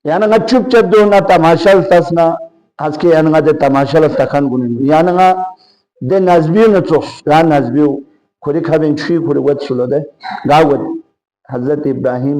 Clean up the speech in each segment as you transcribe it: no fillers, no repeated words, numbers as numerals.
yana nga chup chaddo na tamashal tasna haske yana nga de tamashal takan gunin yana nga de nazbiu na tsos ya nazbiu kuri khabin chui kuri wat sulode gawad Hazrat Ibrahim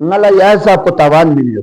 ngala yasa potawan milyo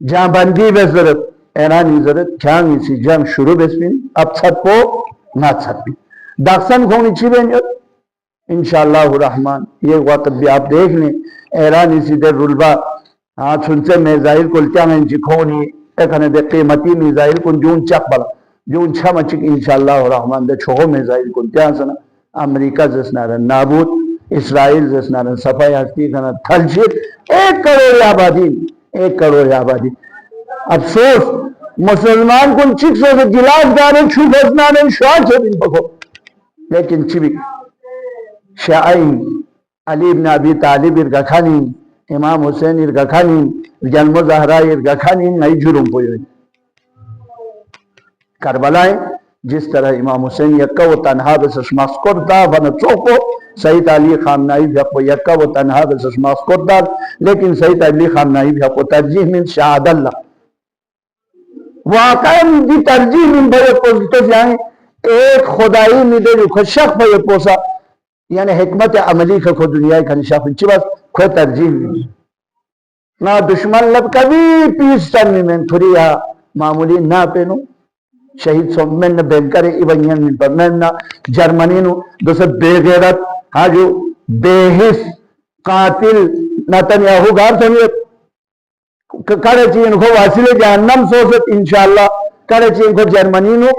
جہاں بندی بے ضرورت اعلانی ضرورت جہاں اسی جنگ شروع بسپین اب چھت پو نہ چھت بھی داکسن کھونی چھی بین انشاءاللہ الرحمن یہ وقت بھی آپ دیکھ لیں ایران اسی دے رلبا چھنچے میزائل کلتیا میں انچی کھونی ایکھنے دے قیمتی میزائل کن جون چک بلا جون چھا مچک انشاءاللہ الرحمن دے چھوڑو میزائل کلتیا سنا امریکہ زسنارن نابود اسرائیل زسنارن صفائی ہستی کنا تھلشید 1 کروڑ آبادی 1 کروڑ آبادی افسوس مسلمان کن چک سے گلاس دارے چھو بزنانے شوان چھو دن پکو لیکن چی شاہین علی ابن ابی طالب ارگا کھانی امام حسین ارگا کھانی جنم زہرہ ارگا کھانی نئی جرم پوئی کربلائیں جس طرح امام حسین یکا و تنہا بسش ماسکر دا بنا چوکو سید علی خامنائی بھی حق و یکا و تنہا بسش ماسکر دا لیکن سید علی خامنائی بھی حق و ترجیح من شہاد اللہ واقعی دی ترجیح من بھائی پوزیٹو جائیں ایک خدائی میدے جو خشک بھائی پوسا یعنی حکمت عملی کا خود دنیا کا نشاف انچی بس کوئی ترجیح نہیں نا دشمن لب کبھی پیس چنی میں تھوڑی معمولی نہ پینو شہید سو میں نے بینکر ایونین من پر میں نے جرمنی نو دوسرے بے غیرت ہاں جو بے حس قاتل نتنیاہو گار سمیت کرے چی ان کو واسل جہنم سوست انشاءاللہ کرے چی ان کو جرمنی نو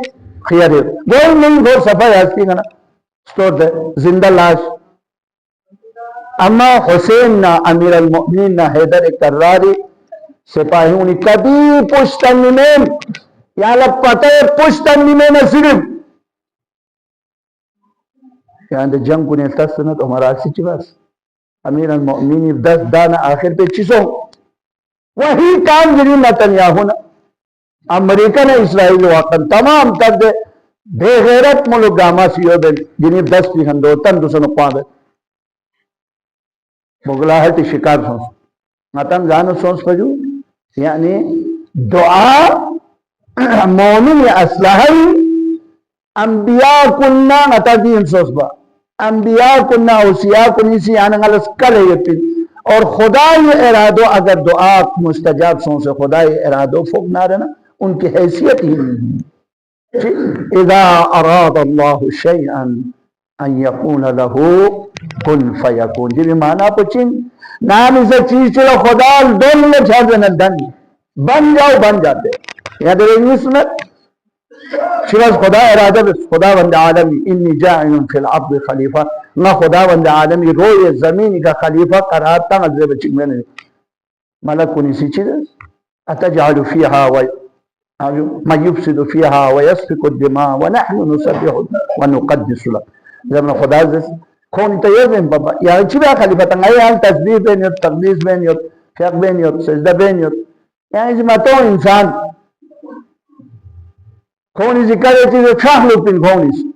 خیار ہے وہ نہیں گھر صفحہ ہستی گنا سٹور دے زندہ لاش اما حسین نا امیر المؤمنین نا حیدر کراری سپاہیوں نے کبھی پشتن نمین یا لپتے پشتن نمین صرف یہاں دے جنگ کو نیلتا سنا تو ہمارا آسی چی بس امیر المؤمنین 10 دانا آخر پہ چیزوں وہی کام جنہی نتنیاہو نا امریکہ نے اسرائیل واقعا تمام تک دے بے غیرت ملک گاما سیو دے جنہی 10 کی ہندو تن دوسرے نقوان دے مغلاحتی شکار سونس نتن جانو سونس پجو یعنی دعا مومن اسلحی انبیاء کننا نتا دین سونس با انبیاء کننا اوسیاء کنیسی یعنی غلس کلے یپی اور خدای ارادو اگر دعا مستجاب سونس خدای ارادو فوق نہ رہنا ان کی حیثیت ہی نہیں اذا اراد اللہ شیئا ان یقون لہو کن فیکون جی بھی مانا پچھن نام اسے چیز چلو خدا دل میں چھاڑنے دن بن جاؤ بن جاتے یہاں در انگلیس میں شواز خدا ارادہ بس خدا وند عالمی انی جائن فی العبد خلیفہ نہ خدا وند عالمی روی زمین کا خلیفہ قرارتا نظر بچک میں نے ملک کنی سی چیز اتجعل فیہا من یفسد فیہا ویسفک الدماء ونحن نسبح ونقدس لک جب میں خدا سے کھونی تو یہ بین بابا یہاں چی بیا خلیفہ تنگا یہاں تصدیح بین یوت تقدیس بین یوت فیق بین یوت سجدہ بین یوت یہاں اس مطو انسان کھونی سی کرے چیزے چھاہ لوگ پین کھونی سی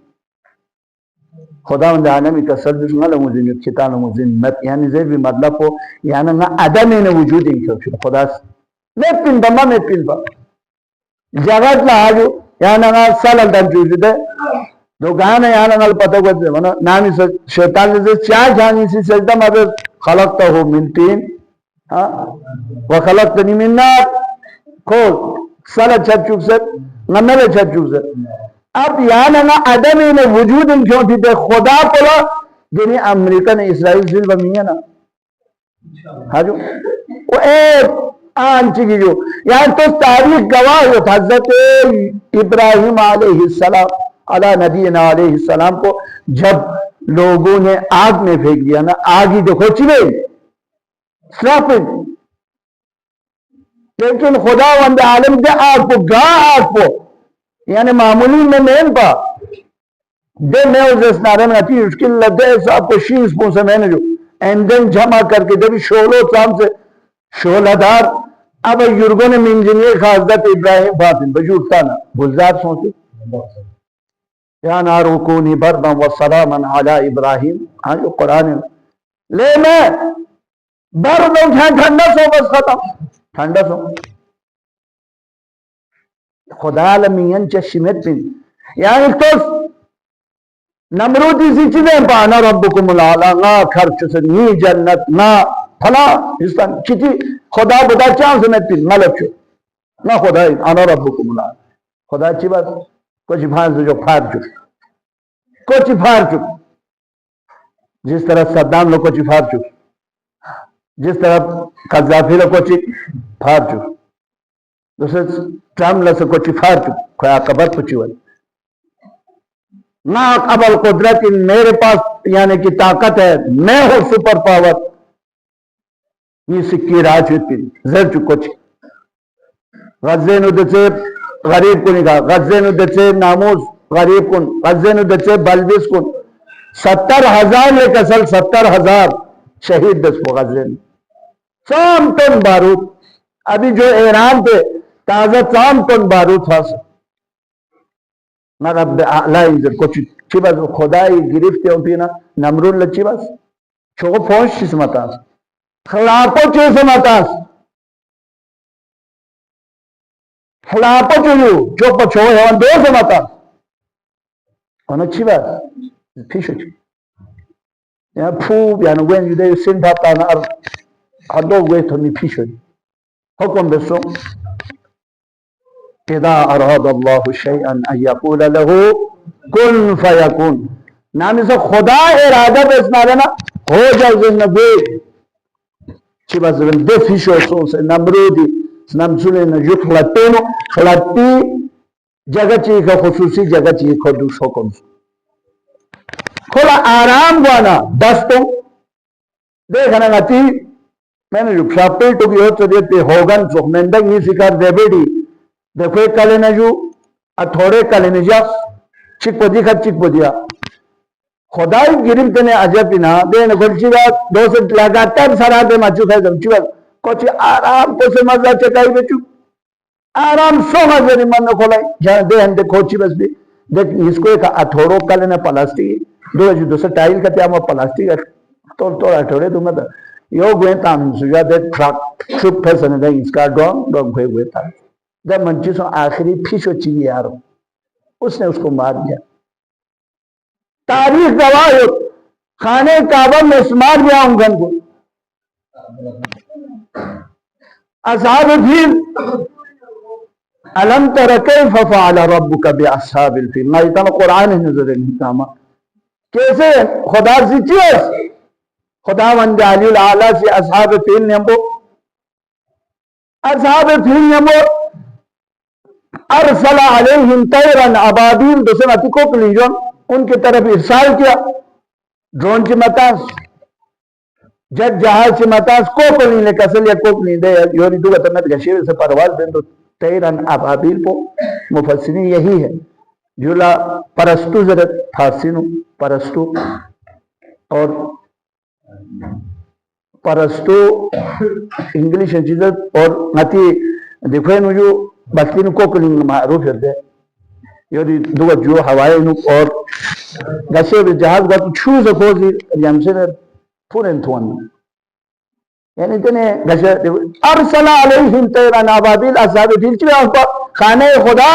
خدا اندہ عالمی کا سردش نہ مزین یوت کتان مزین مت یعنی زیر بھی مطلب ہو یعنی نا عدم نے وجود انکیو چھو خدا سے میں پین بما میں پین با جگت لا آجو یعنی نا سالل دن چوزی دے دو گانا یہاں نال پتہ کو دے نامی شیطان نے چاہ جانی سی سجدہ مگر خلقتا ہو من تین وخلقتنی من نار کھول سالہ چھت چوک سے نمیلے چھت چوک سے اب یہاں نا عدم نے وجود ان کیوں تھی دے خدا پلا جنہیں امریکہ نے اسرائیل ذل بمی ہے نا ہاں جو وہ ایک آنچی کی جو یہاں تو تاریخ گواہ ہو حضرت ابراہیم علیہ السلام علی نبینا علیہ السلام کو جب لوگوں نے آگ میں پھینک دیا نا آگ ہی دیکھو چلے سرافن لیکن خدا وند عالم دے آگ کو گا آگ کو یعنی معمولی میں مین پا دے میں اس نارے میں نتی اس کی لدے صاحب کو شیز پونسے میں نے جو ایندن جمع کر کے جب شولو سام سے شولہ دار اب یورگوں نے منجنیر خاصدت ابراہیم فاطم بجورتا نا گلزار سوچے یا نارو کونی بردا و سلاما علی ابراہیم ہاں جو قرآن ہے لے میں برد ٹھنڈا سو بس ختم ٹھنڈا سو خدا لمین چشمت پین یعنی تو نمرودی سی چیزیں پانا ربکم العالی نا خرچ سے نی جنت نا فلا استان کتی خدا بدا چاہاں سمیتی غلط شو نا خدا انا ربکم اللہ خدا چی بات کچھ بھانس جو پھار چک کچھ پھار چک جس طرح صدام لو کچھ پھار چک جس طرح قذافی لو کچھ پھار چک دوسرے ٹرم لسے کچھ پھار چک کوئی قبر پچی والی نا قبل قدرت میرے پاس یعنی کہ طاقت ہے میں ہوں سپر پاور یہ سکی راج ہوتی زر چکوچ غزے نو دچے غریب کو نگاہ غزے نو دچے ناموز غریب کن غزے نو دچے بلبیس کن 70,000 لے کسل 70,000 شہید دس کو غزے نو 100 ٹن بارود ابھی جو ایران پہ تازہ 100 ٹن بارود تھا نا رب اعلی انزر کچھ چی بس خدای گرفتے ہوتی نا نمرون لچی بس چھو پہنچ چیز متاس خلاپو چیز متاس خلاپو چیزو جو پچھو ہے دو سے متاس انہا چی بس پیشو چی یا پھوب یا نوین یو دے سن بھاتا نا ادو گوے تو نی پیشو حکم بسو اذا اراد اللہ شیئا ان یقول له کن فیکون نامی سے خدا ارادہ پہ اسنا دینا ہو جاؤ زندگی چی بس دے فیشو سو سے نمرودی نمسولی نجو خلطینو خلطی جگہ چی کا خصوصی جگہ چی خودوش حکم سو کھلا آرام گوانا دستوں دیکھنا نتی میں نے جو شاپل تو بھی ہوتا دیتے ہوگن سو مندگ یہ سکار دے بیڑی دیکھو ایک کلے نجو اتھوڑے کلے نجا چک پو دیکھا چک پو دیا خدای گرم تنے عجبینا دین گلچی بات دو سے لگاتر سرا دے مچو کھائی دم چوک کچھ آرام کو سے مزہ چکائی بچو آرام سو مزہ نہیں منو کھولائی جہاں دے ہم دے کھوچی بس بھی دیکھ اس کو ایک اتھوڑوں کلے نے پلاسٹی دو سے ٹائل کا تیاما پلاسٹی کا توڑ اٹھوڑے دوں گا یو گوئے تام سجا دے ٹرک شپ پھیسنے دے اس کا ڈونگ گوئے گوئے تام جب منچیسوں آخری پیشو چیئے یارو اس نے اس کو مار دیا تاریخ گواہ ہو خانے کعبہ میں اسمار گیا ہوں گن کو اصحاب الفیل علم تر کیف فعل ربک باصحاب الفیل نا یہ قرآن ہے نظر انتامہ کیسے خدا سی چیز خدا وند علی العالی سے اصحاب الفیل نے اصحاب الفیل نے ارسل علیہم طیرن ابابیل دوسرے نتی کوکلی جو ان کی طرف ارسال کیا ڈرون کی متاس جد جہاز کی متاس کوکلی نے کسل یا کوکلی دے یونی دو گتمت گشیر سے پرواز دیں تو طیرن ابابیل کو مفسرین یہی ہے جولا پرستو ضرط فارسینو پرستو اور پرستو انگلیش چیزت اور نتی دیکھوئے نو جو بسکین کوکلی معروف ہے یودی دو جو ہوائے نو اور گشے بھی جہاز گا تو چھوز کھوزی یمسے نے پورن تھوان یعنی تنے گشے ارسل علیہم طیرن ابابیل اصحاب الفیل چوئے ان پر خانے خدا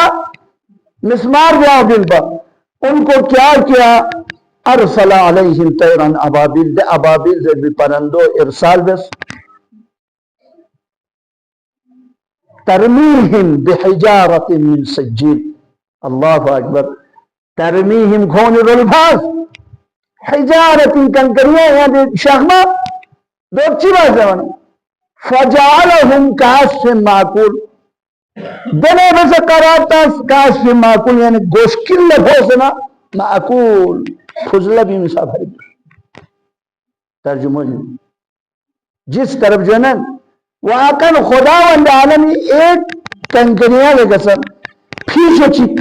مسمار گیا دل پر ان کو کیا کیا ارسل علیہم طیرن ابابیل دے ابابیل سے بھی پرندو ارسال بس ترمیہم بحجارت من سجیل اللہ اکبر ترمیہم کھون رلباس حجارت کنکریاں یہاں شخمہ دو اچھی بات ہے فجعلہم کاسف معقول دنے بس قرارتا کاسف معقول یعنی گوشکل لگو سنا معقول فضلہ بھی مسافر ترجمہ جس طرف جو ہے نا واقعا خدا وند عالمی ایک کنکریاں لے گسن پیشو چک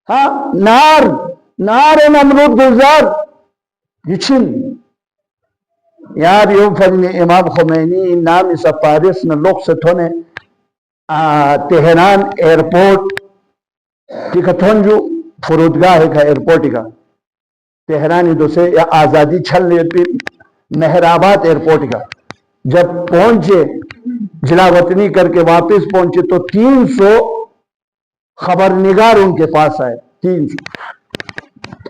ہاں نار نمرود گلزار یچن یار یوم فرمی امام خمینی نامی سفارس نے لوگ سے تھونے تہران ایرپورٹ ٹھیک ہے تھون جو فرودگاہ ہے کا ایرپورٹ کا تہرانی دو سے یا آزادی چھل لیتی مہرآباد ایرپورٹ کا جب پہنچے جلا وطنی کر کے واپس پہنچے تو 300 خبرنگار ان کے پاس آئے 300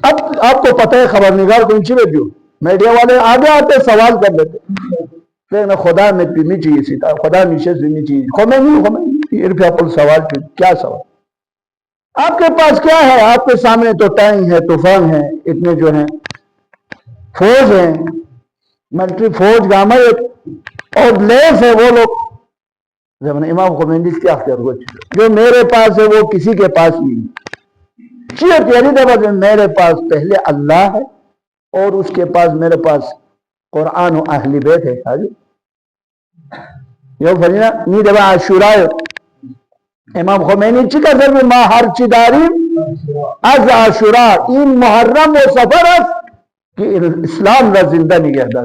اب آپ کو پتہ ہے خبرنگار کون سی بیٹھو میڈیا والے آگے آتے سوال کر لیتے لیکن خدا میں پیمی چاہیے سیتا خدا میشے پیمی چاہیے خمینی یہ روپیہ پر سوال کیا سوال آپ کے پاس کیا ہے؟ آپ کے سامنے تو ٹینک ہے، طوفان ہے، اتنے جو ہیں فوج ہیں، ملٹری فوج گامر اور لیس ہے وہ لوگ. امام خمینی کیا اختیار ہوا جو میرے پاس ہے وہ کسی کے پاس نہیں. میرے پاس پہلے اللہ ہے اور اس کے پاس میرے پاس قرآن و اہل بیت ہے. یہ فرینا نی دبا عاشورا امام خمینی چکا سر میں ما ہر چی داریم از عاشورا این محرم و سفر است کہ اسلام را زندہ نہیں گیا.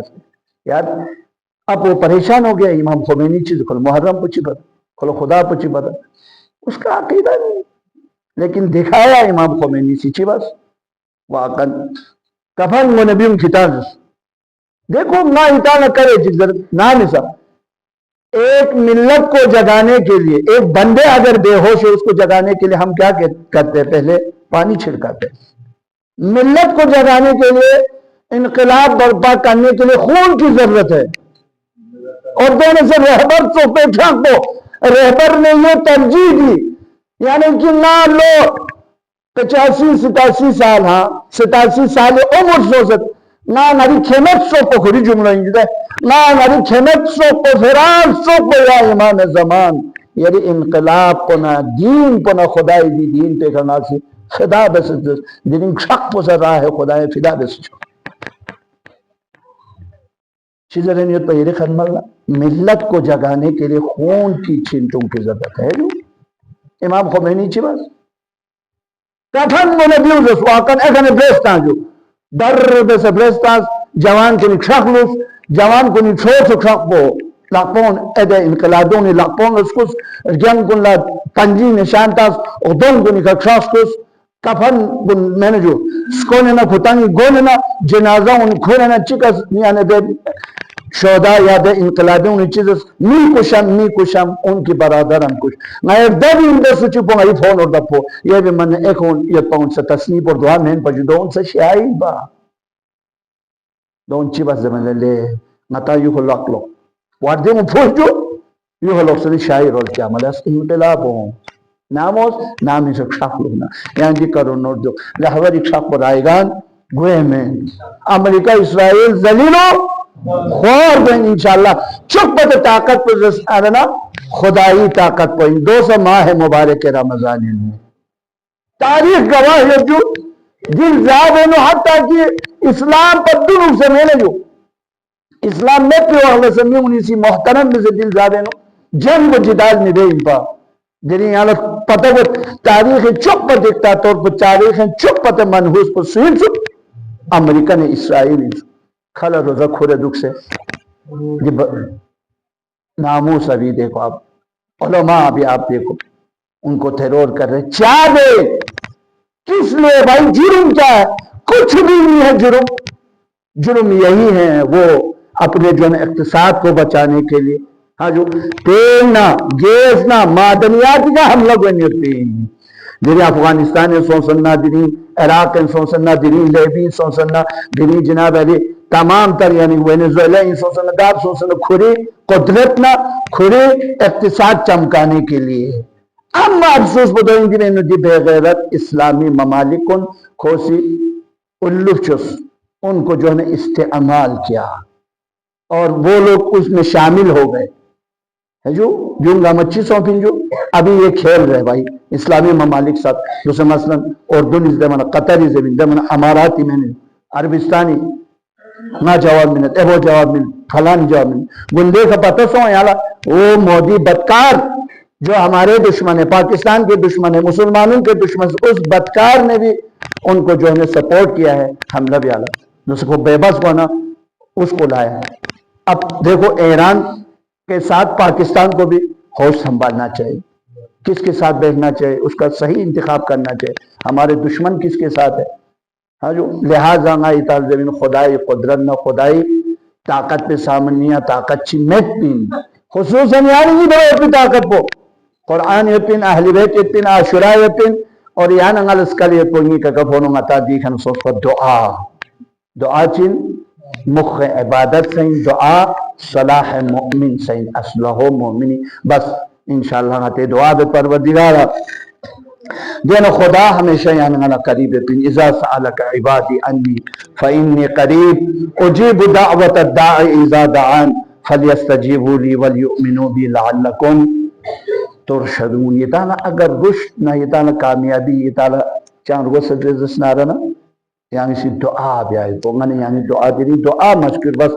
یار اب وہ پریشان ہو گیا امام خمینی چیز کھلو محرم پچی پتا کھلو خدا پچی پتا اس کا عقیدہ نہیں لیکن دکھایا امام خمینی سی چی بس واقعا کفن و نبیم کتاب دیکھو نہ ہٹا نہ کرے چیز نہ نسا ایک ملت کو جگانے کے لیے ایک بندے اگر بے ہوش ہے اس کو جگانے کے لیے ہم کیا کرتے پہلے پانی چھڑکاتے. ملت کو جگانے کے لیے انقلاب برپا کرنے کے لیے خون کی ضرورت ہے اور دینے سے رہبر کو پیچھا کو رہبر نے یہ ترجیح دی یعنی کہ نہ لو 85-87 سال 87 سال عمر سوزت نہ ناری کھیمت سو کو خری جملہ انجدہ نہ ناری کھیمت سو کو فران سو کو یا امام زمان یعنی انقلاب پنا دین پنا خدای دی دین پہ کرنا سی خدا بس دین شک پسر رہا ہے خدای فدا بس چیزیں رہنیت پہ یہ خدم اللہ ملت کو جگانے کے لیے خون کی چھنٹوں کی ضرورت ہے. امام خمینی چی بس کفن منبیو رسواکن اگن بریستان جو در بس بریستان جوان کنی کشاکلوس جوان کنی چھوٹ کشاک پو لاپون ایدے انقلادونی لاپون رسکوس جنگ کن لا پنجی نشانتاس اغدون کنی کشاکلوس کفن میں نے جو سکونے نا کھتانی گونے نا جنازہ ان کھونے نا چکس یعنی دے شہداء یاد انقلابی انہی چیزیں می کشم ان کی برادر ہم کش نائر دبی اندر سچو پو نئی فون اور دپو یہ بھی من ایک ہون یہ پاؤن سے تصنیب اور دعا میں پجو دون سے شیائی با دون چی بس زمین لے نتا یو خلق لو واردے مو پھوش جو یو خلق سے شائی رول کیا ملس انقلاب ہوں ناموس نامی سے شاک لوگنا یہاں جی کرو نور جو لہور ایک شاک پر آئیگان گوئے میں امریکہ اسرائیل زلیلو خور دیں انشاءاللہ چک پتے طاقت پر رسالنا خدایی طاقت پر 200 ماہ مبارک رمضان میں تاریخ گواہ ہے جو دل زیادہ حتیٰ کہ اسلام پر دنوں سے میں نے جو اسلام میں پیو اہل سمی انہی سی محترم میں سے دل زیادہ جنگ و جدال میں دے ان پا جنہی یہاں پتہ وہ تاریخ چک پر دکتاتور پر تاریخ چک پتہ منحوس پر سوئن سو امریکہ نے اسرائیل کھلا روزہ کھورے دکھ سے ناموس ابھی دیکھو آپ علماء ابھی آپ دیکھو ان کو تیرور کر رہے چاہ دے کس لئے بھائی جرم کیا ہے کچھ بھی نہیں ہے جرم جرم یہی ہے وہ اپنے جو اقتصاد کو بچانے کے لیے ہاں جو تیل نہ گیس نہ معدنیات کا حملہ بنی ہوتی ہیں جنہیں افغانستان سوسننا دینی عراق سوسننا دینی لیبی سوسننا دینی جناب علی تمام تر یعنی وینزویلا سوسننا دار سوسننا کھوری قدرت نہ کھوری اقتصاد چمکانے کے لیے اما افسوس بدوئیں گے انہوں دی بے غیرت اسلامی ممالکن کھوسی الفچس ان کو جو ہے استعمال کیا اور وہ لوگ اس میں شامل ہو گئے جو جنگا مچی سونپین جو ابھی یہ کھیل رہے بھائی اسلامی ممالک ساتھ جیسے مثلا اردن اس دمانا قطری زمین دمانا اماراتی میں نے عربستانی نہ جواب منت ایبو جواب منت پھلان جواب منت گندے کا پتہ سو یالا وہ مودی بدکار جو ہمارے دشمن ہے پاکستان کے دشمن ہے مسلمانوں کے دشمن اس بدکار نے بھی ان کو جو ہے سپورٹ کیا ہے حملہ بھی آلہ جس کو بے بس ہونا اس کو لایا ہے. اب دیکھو ایران کے ساتھ پاکستان کو بھی ہوش سنبھالنا چاہیے کس کے ساتھ بیٹھنا چاہیے اس کا صحیح انتخاب کرنا چاہیے ہمارے دشمن کس کے ساتھ ہے ہاں جو لہٰذا زمین خدائی قدرت نہ خدائی طاقت پہ سامنیہ طاقت چی میتین خصوصاً یعنی نہیں بڑے اپنی طاقت کو قرآن یتین اہل بیت یتین عاشورہ یتین اور یہاں نگل اسکال یتونی کا گفونوں گا تا دیکھن سوچ پر دعا چین مخ عبادت سے دعا صلاح مؤمن سین اصلح مؤمنی بس انشاءاللہ ہتے دعا بے پروردگارا دین خدا ہمیشہ یعنی انا قریب بن اذا سألک عبادی انی فإنی قریب اجیب دعوت الداعی اذا دعان فلیستجیبوا لی ولیؤمنوا بی لعلکم ترشدون. یہ تانا اگر رشد نہ یہ تانا کامیابی یہ تانا چاند وسط رزس نارنا یعنی سی دعا بیائی تو یعنی دعا دیری دعا مشکر بس